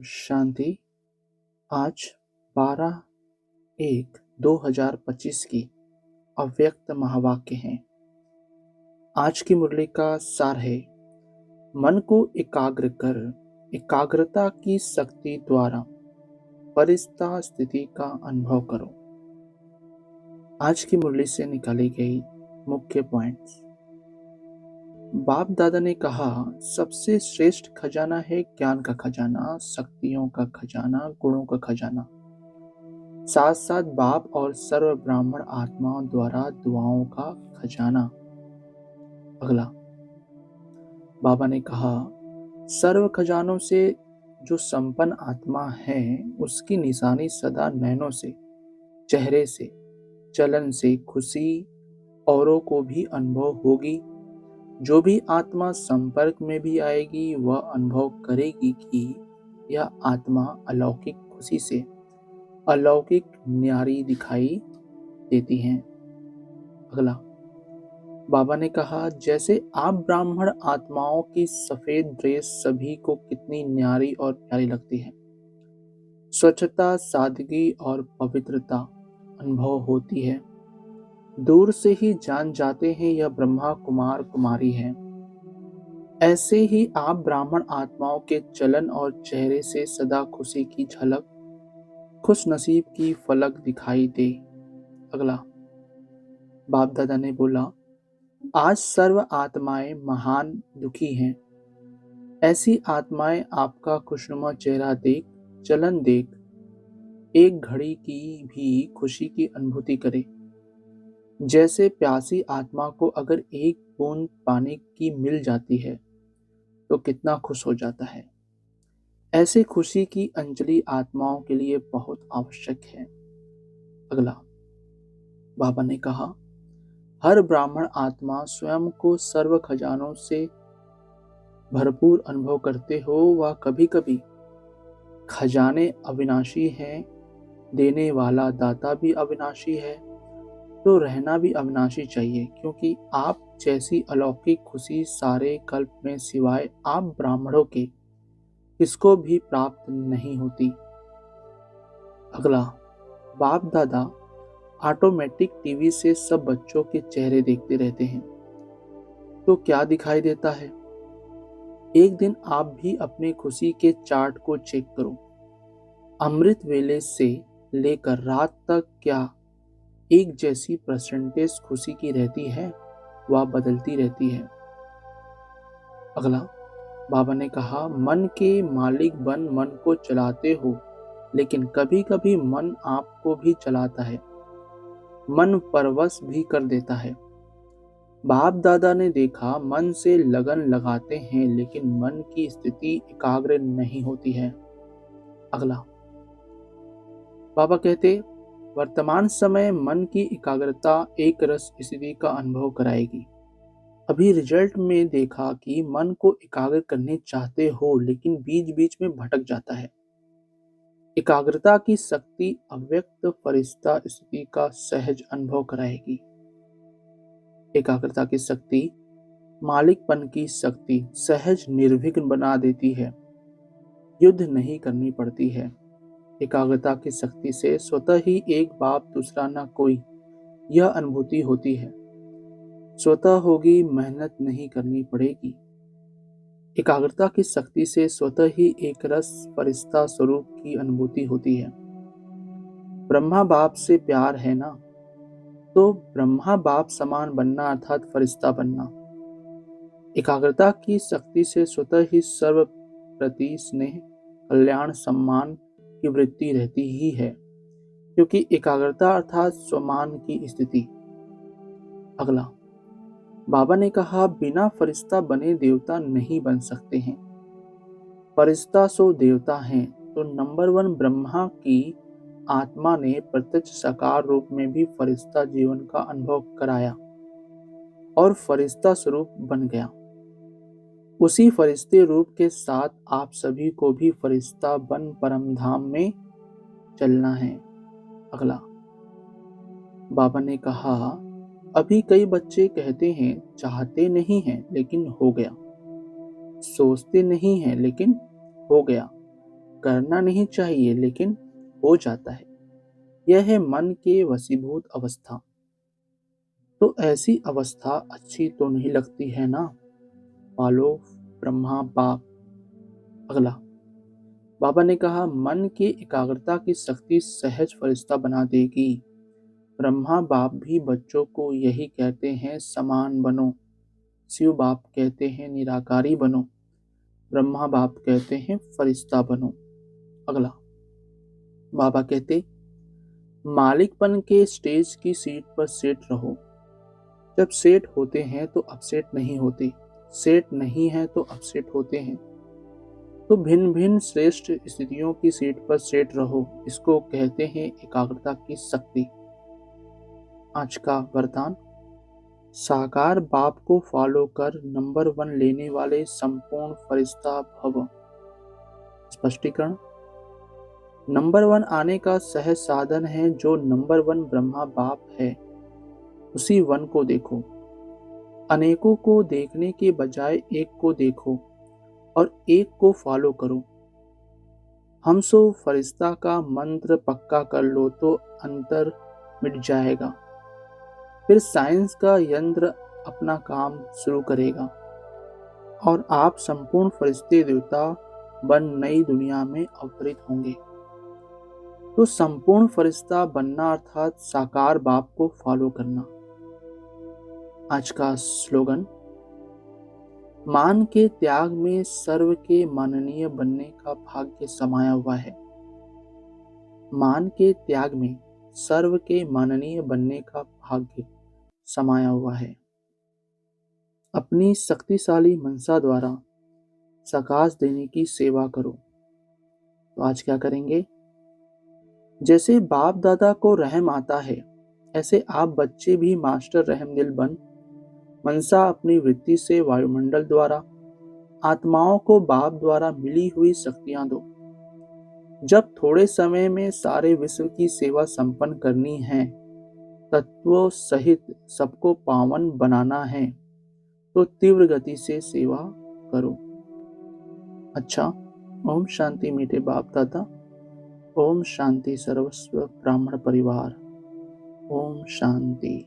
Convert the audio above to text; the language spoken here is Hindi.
शांति। आज 12/1/2025 की अव्यक्त महावाक्य हैं। आज की मुरली का सार है, मन को एकाग्र कर एकाग्रता की शक्ति द्वारा परिस्था स्थिति का अनुभव करो। आज की मुरली से निकाली गई मुख्य पॉइंट्स। बाप दादा ने कहा, सबसे श्रेष्ठ खजाना है ज्ञान का खजाना, शक्तियों का खजाना, गुणों का खजाना, साथ साथ बाप और सर्व ब्राह्मण आत्माओं द्वारा दुआओं का खजाना। अगला, बाबा ने कहा, सर्व खजानों से जो संपन्न आत्मा है उसकी निशानी सदा नैनों से, चेहरे से, चलन से खुशी औरों को भी अनुभव होगी। जो भी आत्मा संपर्क में भी आएगी वह अनुभव करेगी कि यह आत्मा अलौकिक खुशी से अलौकिक न्यारी दिखाई देती हैं। अगला, बाबा ने कहा, जैसे आप ब्राह्मण आत्माओं की सफेद ड्रेस सभी को कितनी न्यारी और प्यारी लगती है, स्वच्छता, सादगी और पवित्रता अनुभव होती है, दूर से ही जान जाते हैं यह ब्रह्मा कुमार कुमारी है। ऐसे ही आप ब्राह्मण आत्माओं के चलन और चेहरे से सदा खुशी की झलक, खुश नसीब की फलक दिखाई दे। अगला, बाप दादा ने बोला, आज सर्व आत्माएं महान दुखी हैं। ऐसी आत्माएं आपका खुशनुमा चेहरा देख, चलन देख, एक घड़ी की भी खुशी की अनुभूति करे। जैसे प्यासी आत्मा को अगर एक बूंद पानी की मिल जाती है तो कितना खुश हो जाता है। ऐसे खुशी की अंजलि आत्माओं के लिए बहुत आवश्यक है। अगला, बाबा ने कहा, हर ब्राह्मण आत्मा स्वयं को सर्व खजानों से भरपूर अनुभव करते हो। वह कभी कभी खजाने अविनाशी हैं, देने वाला दाता भी अविनाशी है, तो रहना भी अविनाशी चाहिए, क्योंकि आप जैसी अलौकिक खुशी सारे कल्प में सिवाय आप ब्राह्मणों के किसको भी प्राप्त नहीं होती। अगला, बाप दादा ऑटोमेटिक टीवी से सब बच्चों के चेहरे देखते रहते हैं, तो क्या दिखाई देता है। एक दिन आप भी अपने खुशी के चार्ट को चेक करो। अमृत वेले से लेकर रात तक क्या एक जैसी परसेंटेज खुशी की रहती है, वह बदलती रहती है। अगला, बाबा ने कहा, मन के मालिक बन मन को चलाते हो, लेकिन कभी कभी मन आपको भी चलाता है, मन परवश भी कर देता है। बाप दादा ने देखा, मन से लगन लगाते हैं लेकिन मन की स्थिति एकाग्र नहीं होती है। अगला, बाबा कहते, वर्तमान समय मन की एकाग्रता एक रस स्थिति का अनुभव कराएगी। अभी रिजल्ट में देखा कि मन को एकाग्र करने चाहते हो लेकिन बीच बीच में भटक जाता है। एकाग्रता की शक्ति अव्यक्त फरिश्ता स्थिति का सहज अनुभव कराएगी। एकाग्रता की शक्ति मालिकपन की शक्ति सहज निर्विघ्न बना देती है, युद्ध नहीं करनी पड़ती है। एकाग्रता की शक्ति से स्वतः ही एक बाप दूसरा न कोई, यह अनुभूति होती है। स्वतः होगी, मेहनत नहीं करनी पड़ेगी। एकाग्रता की शक्ति से स्वतः ही एक रस फरिश्ता स्वरूप की अनुभूति होती है। ब्रह्मा बाप से प्यार है ना, तो ब्रह्मा बाप समान बनना अर्थात फरिश्ता बनना। एकाग्रता की शक्ति से स्वतः ही सर्व प्रति स्नेह, कल्याण, सम्मान की वृत्ति रहती ही है, क्योंकि एकाग्रता अर्थात स्वमान की स्थिति। अगला, बाबा ने कहा, बिना फरिश्ता बने देवता नहीं बन सकते हैं। फरिश्ता सो देवता हैं, तो नंबर 1 ब्रह्मा की आत्मा ने प्रत्यक्ष साकार रूप में भी फरिश्ता जीवन का अनुभव कराया और फरिश्ता स्वरूप बन गया। उसी फरिश्ते रूप के साथ आप सभी को भी फरिश्ता बन परम धाम में चलना है। अगला, बाबा ने कहा, अभी कई बच्चे कहते हैं चाहते नहीं हैं लेकिन हो गया, सोचते नहीं हैं लेकिन हो गया, करना नहीं चाहिए लेकिन हो जाता है। यह है मन के वशीभूत अवस्था। तो ऐसी अवस्था अच्छी तो नहीं लगती है ना? पालो ब्रह्मा बाप। अगला, बाबा ने कहा मन की एकाग्रता की शक्ति सहज फरिश्ता बना देगी। ब्रह्मा बाप भी बच्चों को यही कहते हैं, समान बनो। शिव बाप कहते हैं निराकारी बनो। ब्रह्मा बाप कहते हैं फरिश्ता बनो। अगला, बाबा कहते मालिकपन के स्टेज की सीट पर सेठ रहो। जब सेठ होते हैं तो अपसेट नहीं होते, सेठ नहीं है तो अपसेट होते हैं। तो भिन्न भिन्न श्रेष्ठ स्थितियों की सीट पर सेट रहो, इसको कहते हैं एकाग्रता की शक्ति। आज का वरदान, साकार बाप को फॉलो कर नंबर 1 लेने वाले संपूर्ण फरिश्ता भव। स्पष्टीकरण, नंबर 1 आने का सहज साधन है जो नंबर 1 ब्रह्मा बाप है, उसी 1 को देखो। अनेकों को देखने के बजाय एक को देखो और एक को फॉलो करो। हम सो फरिश्ता का मंत्र पक्का कर लो तो अंतर मिट जाएगा। फिर साइंस का यंत्र अपना काम शुरू करेगा और आप संपूर्ण फरिश्ते देवता बन नई दुनिया में अवतरित होंगे। तो संपूर्ण फरिश्ता बनना अर्थात साकार बाप को फॉलो करना। आज का स्लोगन, मान के त्याग में सर्व के माननीय बनने का भाग्य समाया हुआ है। मान के त्याग में सर्व के माननीय बनने का भाग्य समाया हुआ है। अपनी शक्तिशाली मनसा द्वारा सकाश देने की सेवा करो। तो आज क्या करेंगे? जैसे बाप दादा को रहम आता है, ऐसे आप बच्चे भी मास्टर रहमदिल बन मनसा अपनी वृत्ति से वायुमंडल द्वारा आत्माओं को बाप द्वारा मिली हुई शक्तियां दो। जब थोड़े समय में सारे विश्व की सेवा संपन्न करनी है, तत्वों सहित सबको पावन बनाना है, तो तीव्र गति से सेवा करो। अच्छा, ओम शांति मीठे बाप दादा। ओम शांति सर्वस्व ब्राह्मण परिवार। ओम शांति।